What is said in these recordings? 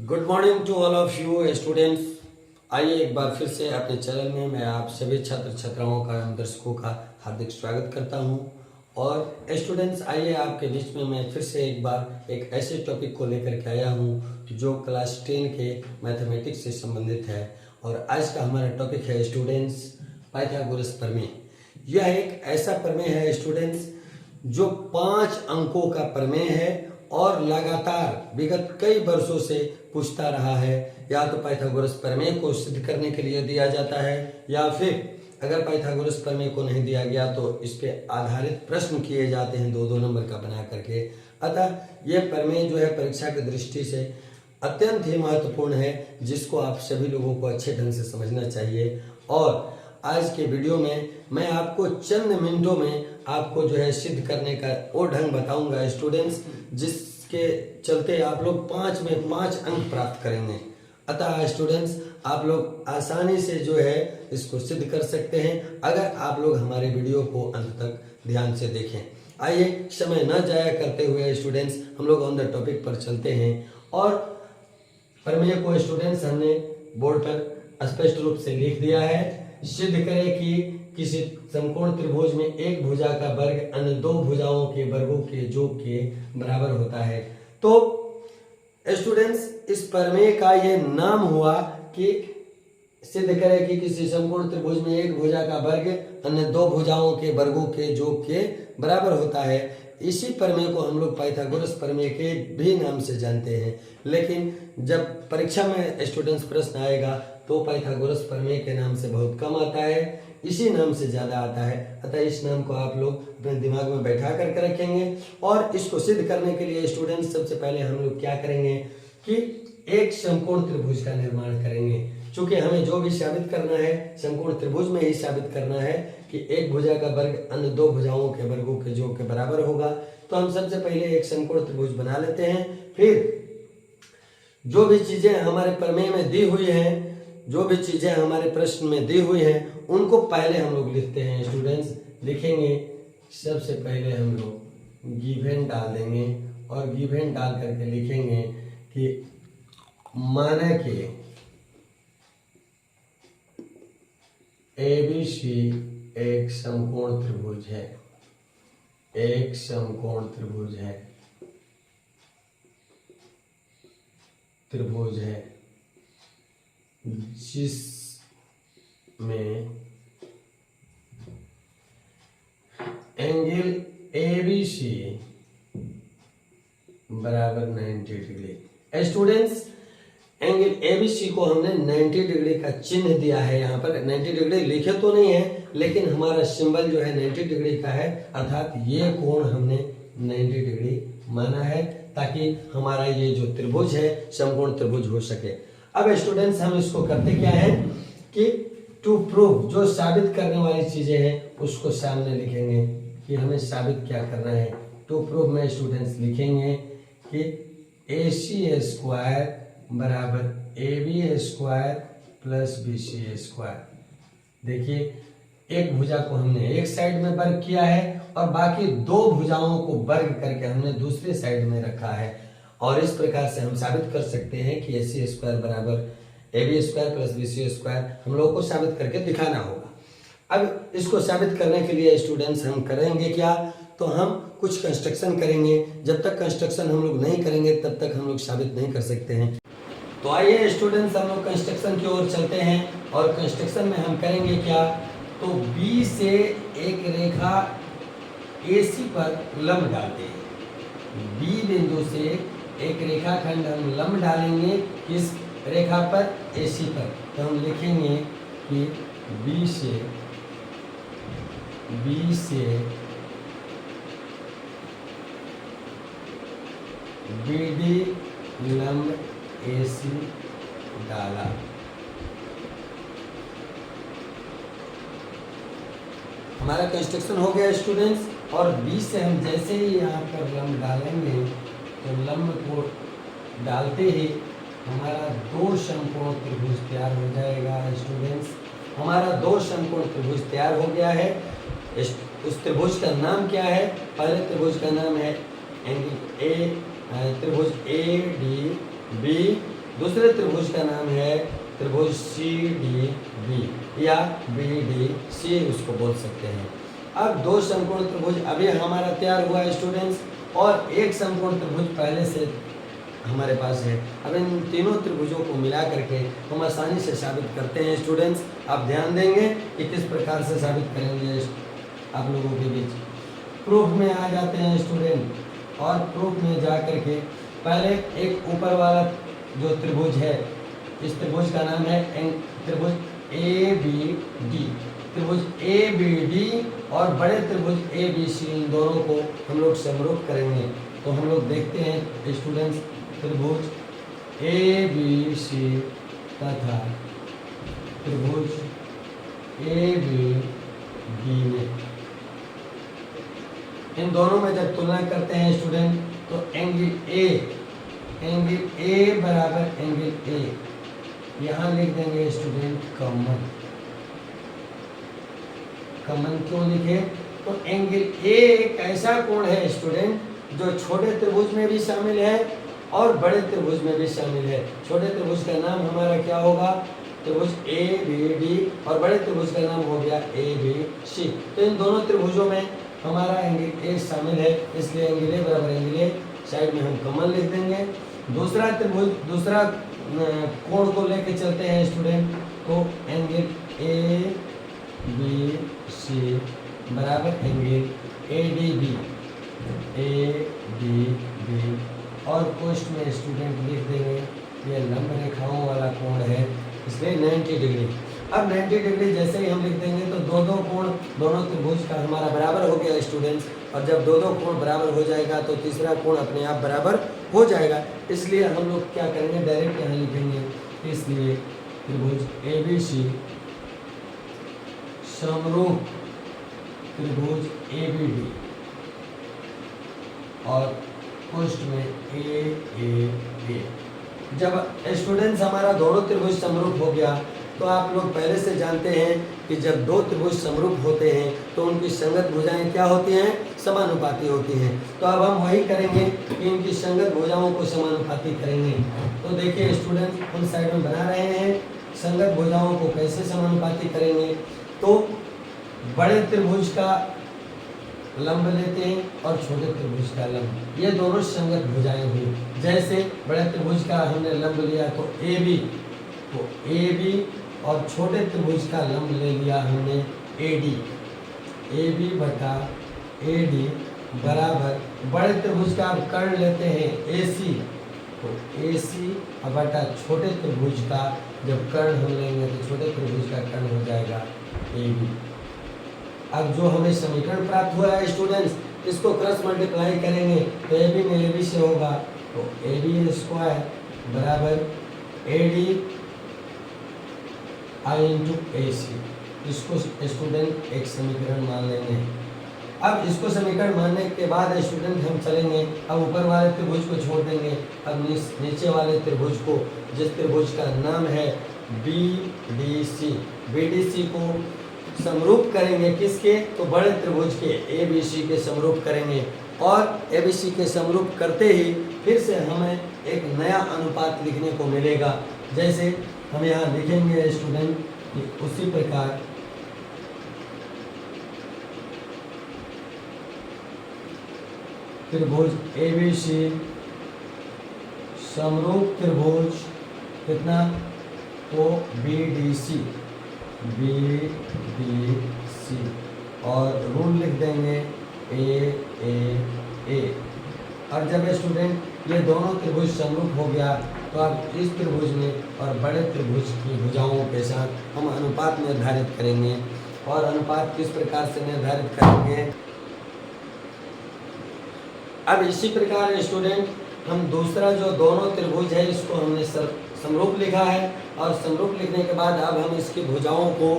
Good morning to all of you students. आइए एक बार फिर से अपने चैनल में मैं आप सभी छात्र छात्राओं का एवं दर्शकों का हार्दिक स्वागत करता हूं। और स्टूडेंट्स आइए आपके बीच में मैं फिर से एक बार एक ऐसे टॉपिक को लेकर के आया हूं जो क्लास 10 के मैथमेटिक्स से संबंधित है। और आज का हमारा टॉपिक है स्टूडेंट्स पाइथागोरस प्रमेय। यह एक ऐसा प्रमेय है स्टूडेंट्स जो 5 अंकों का प्रमेय है और लगातार विगत कई वर्षों से पूछता रहा है। या तो पाइथागोरस प्रमेय को सिद्ध करने के लिए दिया जाता है या फिर अगर पाइथागोरस प्रमेय को नहीं दिया गया तो इस पे आधारित प्रश्न किए जाते हैं 2-2 नंबर का बना करके। अतः यह प्रमेय जो है परीक्षा की दृष्टि से अत्यंत ही महत्वपूर्ण है, जिसको आप सभी लोगों को अच्छे ढंग से समझना चाहिए। और आज के वीडियो में मैं आपको चंद मिनटों में आपको जो है सिद्ध करने का वो ढंग बताऊंगा स्टूडेंट्स, जिसके चलते आप लोग 5 में 5 अंक प्राप्त करेंगे। अतः स्टूडेंट्स आप लोग आसानी से जो है इसको सिद्ध कर सकते हैं अगर आप लोग हमारे वीडियो को अंत तक ध्यान से देखें। आइए समय न जाया करते हुए स्टूडेंट्स हम लोग ऑन द टॉपिक पर चलते हैं। और प्रमेय को स्टूडेंट्स हमने बोर्ड पर स्पष्ट रूप से लिख दिया है। सिद्ध करें कि किसी समकोण त्रिभुज में एक भुजा का वर्ग अन्य 2 भुजाओं के वर्गों के योग के बराबर होता है। तो स्टूडेंट्स इस प्रमेय का ये नाम हुआ कि सिद्ध करें कि किसी समकोण त्रिभुज में एक भुजा का वर्ग अन्य 2 भुजाओं के वर्गों के योग के बराबर होता है। इसी प्रमेय को हम लोग पाइथागोरस प्रमेय के भी नाम से जानते हैं, लेकिन जब परीक्षा में स्टूडेंट्स प्रश्न आएगा तो पाइथागोरस प्रमेय के नाम से बहुत कम आता है, इसी नाम से ज्यादा आता है। अतः इस नाम को आप लोग अपने दिमाग में बैठा करके रखेंगे। और इसको सिद्ध करने के लिए स्टूडेंट्स सबसे पहले हम लोग क्या करेंगे कि एक समकोण त्रिभुज का निर्माण करेंगे। क्योंकि हमें जो भी साबित करना है समकोण त्रिभुज में ही साबित करना है कि एक भुजा का वर्ग अन्य 2 भुजाओं के वर्गों के योग के बराबर होगा। तो हम सबसे पहले एक समकोण त्रिभुज बना लेते हैं। फिर जो भी चीजें हमारे प्रमेय में दी हुई हैं, जो भी चीजें हमारे प्रश्न में दी हुई हैं, उनको पहले हम लोग लिखते हैं स्टूडेंट्स। लिखेंगे सबसे पहले हम लोग गिवन डाल देंगे और गिवन डाल करके लिखेंगे कि माना कि ABC एक समकोण त्रिभुज है, एक समकोण त्रिभुज है, जिसमें एंगल ABC बराबर 90 डिग्री। स्टूडेंट्स एंगल ABC को हमने 90 डिग्री का चिन्ह दिया है। यहाँ पर 90 डिग्री लिखे तो नहीं है, लेकिन हमारा सिंबल जो है 90 डिग्री का है, अर्थात ये कोण हमने 90 डिग्री माना है ताकि हमारा ये जो त्रिभुज है समकोण त्रिभुज हो सके। अब स्टूडेंट्स हम इसको करते क्या है कि टू प्रूव, जो साबित करने वाली चीजें हैं उसको सामने लिखेंगे कि हमें साबित क्या करना है। टू प्रूव में स्टूडेंट्स लिखेंगे कि AC स्क्वायर बराबर AB square plus BC square. देखिए एक भुजा को हमने एक साइड में वर्ग किया है और बाकी 2 भुजाओं को वर्ग करके हमने दूसरे साइड में रखा है। और इस प्रकार से हम साबित कर सकते हैं कि AC स्क्वायर बराबर AB square plus BC square हम लोगों को साबित करके दिखाना होगा। अब इसको साबित करने के लिए स्टूडेंट्स हम करेंगे क्या, तो हम कुछ कंस्ट्रक्शन करेंगे। जब तक कंस्ट्रक्शन हम लोग नहीं करेंगे तब तक हम लोग साबित नहीं कर सकते हैं। तो आइए स्टूडेंट्स हम लोग कंस्ट्रक्शन की ओर चलते हैं। और कंस्ट्रक्शन में हम करेंगे क्या, तो B से एक रेखा AC पर लंब डालते हैं। B बिंदु से एक रेखाखंड हम लंब डालेंगे इस रेखा पर AC पर। तो हम लिखेंगे कि B से BD लंब AC डाला। हमारा कंस्ट्रक्शन हो गया स्टूडेंट्स। और B से हम जैसे ही यहाँ पर लंब डालेंगे तो लंब को डालते ही हमारा 2 समकोण त्रिभुज तैयार हो जाएगा स्टूडेंट्स। हमारा 2 समकोण त्रिभुज तैयार हो गया है। उस त्रिभुज का नाम क्या है, पहले त्रिभुज का नाम है एंगल त्रिभुज ADB दूसरे त्रिभुज का नाम है त्रिभुज सी डी बी या बी डी सी उसको बोल सकते हैं। अब दो समकोण त्रिभुज अभी हमारा तैयार हुआ है स्टूडेंट्स, और एक समकोण त्रिभुज पहले से हमारे पास है। अब इन तीनों त्रिभुजों को मिला करके हम आसानी से साबित करते हैं स्टूडेंट्स। आप ध्यान देंगे कि किस प्रकार से साबित करेंगे आप लोगों के बीच। प्रूफ में आ जाते हैं स्टूडेंट, और प्रूफ में जा करके पहले एक ऊपर वाला जो त्रिभुज है, इस त्रिभुज का नाम है त्रिभुज ए बी डी। त्रिभुज ए बी डी और बड़े त्रिभुज ए बी सी, इन दोनों को हम लोग समरूप करेंगे। तो हम लोग देखते हैं स्टूडेंट्स, त्रिभुज ए बी सी तथा त्रिभुज ए बी डी में, इन दोनों में जब तुलना करते हैं स्टूडेंट, तो एंगल ए बराबर एंगल ए, यहाँ लिख देंगे स्टूडेंट कॉमन। कॉमन क्यों लिखे? तो एंगल ए एक ऐसा कोण है स्टूडेंट जो छोटे त्रिभुज में भी शामिल है और बड़े त्रिभुज में भी शामिल है। छोटे त्रिभुज का नाम हमारा क्या होगा? त्रिभुज ए बी डी, और बड़े त्रिभुज का नाम हो गया ए बी सी। तो इन दोनों त्रिभुजों में हमारा एंगल ए शामिल है, इसलिए एंगल ए बराबर एंगल ए, साइड में हम कॉमन लिख देंगे। दूसरा त्रिभुज, दूसरा कोण को लेके चलते हैं स्टूडेंट, तो एंगल ए बी सी बराबर angle A D B, A D B, और पोस्ट में स्टूडेंट लिख देंगे ये लंब रेखाओं वाला कोण है, इसलिए 90 डिग्री। अब 90 डिग्री जैसे ही हम लिख देंगे तो दो कोण दोनों त्रिभुज का हमारा बराबर हो गया स्टूडेंट्स, और जब दो कोण बराबर हो जाएगा तो तीसरा कोण अपने आप बराबर हो जाएगा। इसलिए हम लोग क्या करेंगे, डायरेक्ट यहाँ लिखेंगे, इसलिए त्रिभुज ए बी सी समरूप त्रिभुज ए बी डी, और पोस्ट में ए। जब स्टूडेंट्स हमारा दोनों त्रिभुज समरूप हो गया, तो आप लोग पहले से जानते हैं कि जब दो त्रिभुज समरूप होते हैं तो उनकी संगत भुजाएं क्या होती हैं? समानुपाती होती हैं। तो अब हम वही करेंगे कि इनकी संगत भुजाओं को समानुपाती करेंगे। तो देखिए स्टूडेंट, हम साइड में बना रहे हैं, संगत भुजाओं को कैसे समानुपाती करेंगे। तो बड़े त्रिभुज का लंब लेते हैं और छोटे त्रिभुज का लंब, ये दोनों संगत भुजाएं हुई। जैसे बड़े त्रिभुज का हमने लंब लिया तो ए बी, तो ए बी, और छोटे त्रिभुज का लंब ले लिया हमने ए डी, ए बी बटा ए डी बराबर बड़े त्रिभुज का कर्ण लेते हैं ए सी, तो ए सी बटा छोटे त्रिभुज का जब कर्ण हम लेंगे तो छोटे त्रिभुज का कर्ण हो जाएगा ए बी। अब जो हमें समीकरण प्राप्त हुआ है स्टूडेंट्स, इसको क्रॉस मल्टीप्लाई करेंगे तो ए बी में ए बी से होगा, तो ए बी स्क्वायर बराबर ए डी आई इंटू ए सी। इसको स्टूडेंट एक समीकरण मान लेंगे। अब इसको समीकरण मानने के बाद स्टूडेंट हम चलेंगे, अब ऊपर वाले त्रिभुज को छोड़ देंगे, अब नीचे वाले त्रिभुज को, जिस त्रिभुज का नाम है B D C, B D C को समरूप करेंगे किसके? तो बड़े त्रिभुज के ए बी सी के समरूप करेंगे, और ए बी सी के समरूप करते ही फिर से हमें एक नया अनुपात लिखने को मिलेगा। जैसे हम यहाँ लिखेंगे स्टूडेंट कि उसी प्रकार त्रिभुज ए बी सी समरूप त्रिभुज कितना? तो B D C, B D C, और रूल लिख देंगे ए। और जब स्टूडेंट ये दोनों त्रिभुज समरूप हो गया तो अब इस त्रिभुज में और बड़े त्रिभुज की भुजाओं के साथ हम अनुपात निर्धारित करेंगे। और अनुपात किस प्रकार से निर्धारित करेंगे? अब इसी प्रकार स्टूडेंट हम दूसरा जो दोनों त्रिभुज है इसको हमने समरूप लिखा है, और समरूप लिखने के बाद अब हम इसकी भुजाओं को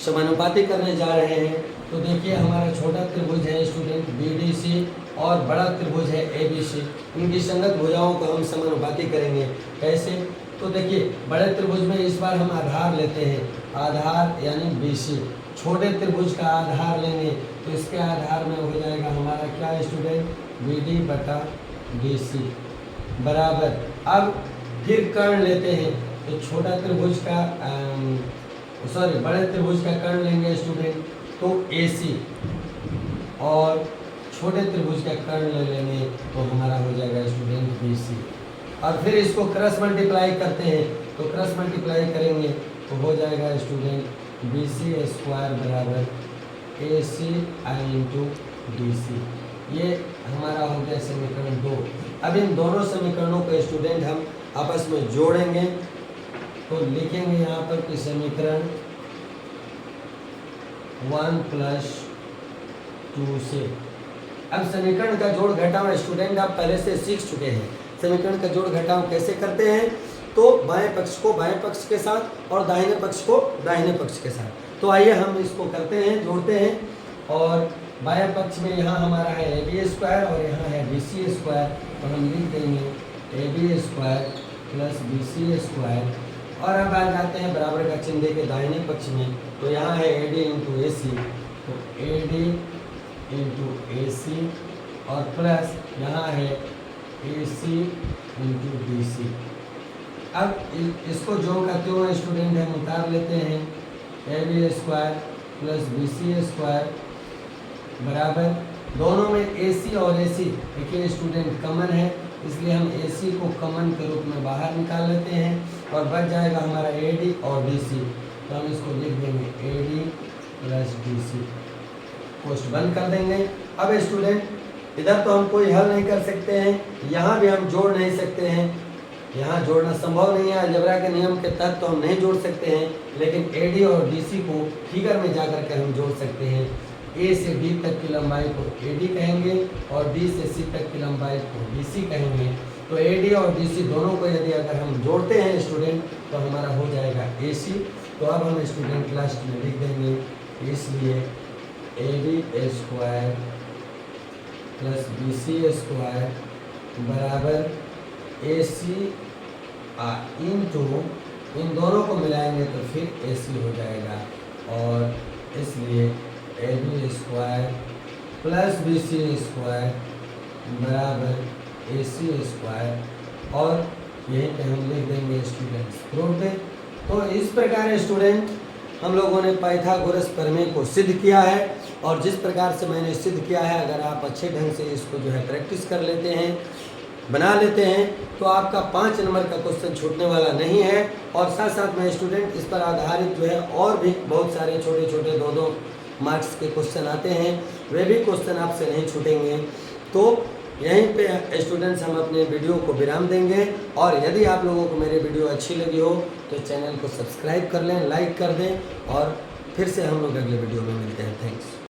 समानुपाती करने जा रहे हैं। तो देखिए हमारा छोटा त्रिभुज है स्टूडेंट बी डी सी, और बड़ा त्रिभुज है ए बी सी, इनकी संगत भुजाओं को हम समानुपाती करेंगे। कैसे? तो देखिए बड़े त्रिभुज में इस बार हम आधार लेते हैं, आधार यानी बी सी, छोटे त्रिभुज का आधार लेंगे तो इसके आधार में हो जाएगा हमारा क्या स्टूडेंट? बी डी बटा डी सी बराबर। अब फिर कर्ण लेते हैं तो छोटा त्रिभुज का बड़े त्रिभुज का कर्ण लेंगे स्टूडेंट तो AC, और छोटे त्रिभुज का कर्ण ले लेंगे तो हमारा हो जाएगा स्टूडेंट BC। और फिर इसको क्रॉस मल्टीप्लाई करते हैं तो क्रॉस मल्टीप्लाई करेंगे तो हो जाएगा स्टूडेंट BC स्क्वायर बराबर AC इंटू DC। ये हमारा हो गया समीकरण 2। अब इन दोनों समीकरणों को स्टूडेंट हम आपस में जोड़ेंगे तो लिखेंगे यहाँ पर कि समीकरण 1 + 2 से। अब समीकरण का जोड़ घटाव स्टूडेंट आप पहले से सीख चुके हैं। समीकरण का जोड़ घटाव कैसे करते हैं, तो बाएं पक्ष को बाएं पक्ष के साथ और दाहिने पक्ष को दाहिने पक्ष के साथ। तो आइए हम इसको करते हैं, जोड़ते हैं। और बाएं पक्ष में यहाँ हमारा है AB स्क्वायर और यहाँ है BC स्क्वायर, तो हम लिख देंगे AB square plus BC square. और अब आ जाते हैं बराबर का चिन्ह के दाहिने पक्ष में, तो यहाँ है AD इंटू AC, तो AD इंटू AC और प्लस यहाँ है AC इंटू BC। अब इसको जो का त्यों स्टूडेंट हम उतार लेते हैं, AB square plus BC square बराबर, दोनों में AC और AC देखिए स्टूडेंट कॉमन है, इसलिए हम AC को कॉमन के रूप में बाहर निकाल लेते हैं और बच जाएगा हमारा AD और BC। तो हम इसको लिख देंगे AD प्लस BC, पोस्ट बंद कर देंगे। अब स्टूडेंट इधर तो हम कोई हल नहीं कर सकते हैं, यहाँ भी हम जोड़ नहीं सकते हैं, यहाँ जोड़ना संभव नहीं है। अलजेब्रा के नियम के तहत तो हम नहीं जोड़ सकते हैं, लेकिन AD और DC को फिगर में जाकर के हम जोड़ सकते हैं। A से D तक की लंबाई को AD कहेंगे और D से C तक की लंबाई को BC कहेंगे। तो AD और DC दोनों को यदि अगर हम जोड़ते हैं स्टूडेंट तो हमारा हो जाएगा AC। तो अब हम स्टूडेंट लास्ट में लिख देंगे, इसलिए AB square plus BC square बराबर AC इंटू, इन दोनों को मिलाएंगे तो फिर AC हो जाएगा, और इसलिए AB square plus BC square बराबर AC स्क्वायर, और यहीं पे हम लिख देंगे स्टूडेंट्स प्रूफ है। तो इस प्रकार स्टूडेंट हम लोगों ने पाइथागोरस प्रमेय को सिद्ध किया है, और जिस प्रकार से मैंने सिद्ध किया है, अगर आप अच्छे ढंग से इसको जो है प्रैक्टिस कर लेते हैं, बना लेते हैं, तो आपका 5 नंबर का क्वेश्चन छूटने वाला नहीं है। और साथ साथ में स्टूडेंट इस पर आधारित जो है और भी बहुत सारे छोटे छोटे 2-2 मार्क्स के क्वेश्चन आते हैं, वे भी क्वेश्चन आपसे नहीं छूटेंगे। तो यहीं पे स्टूडेंट्स हम अपने वीडियो को विराम देंगे, और यदि आप लोगों को मेरी वीडियो अच्छी लगी हो तो चैनल को सब्सक्राइब कर लें, लाइक कर दें, और फिर से हम लोग अगले वीडियो में मिलते हैं। थैंक्स।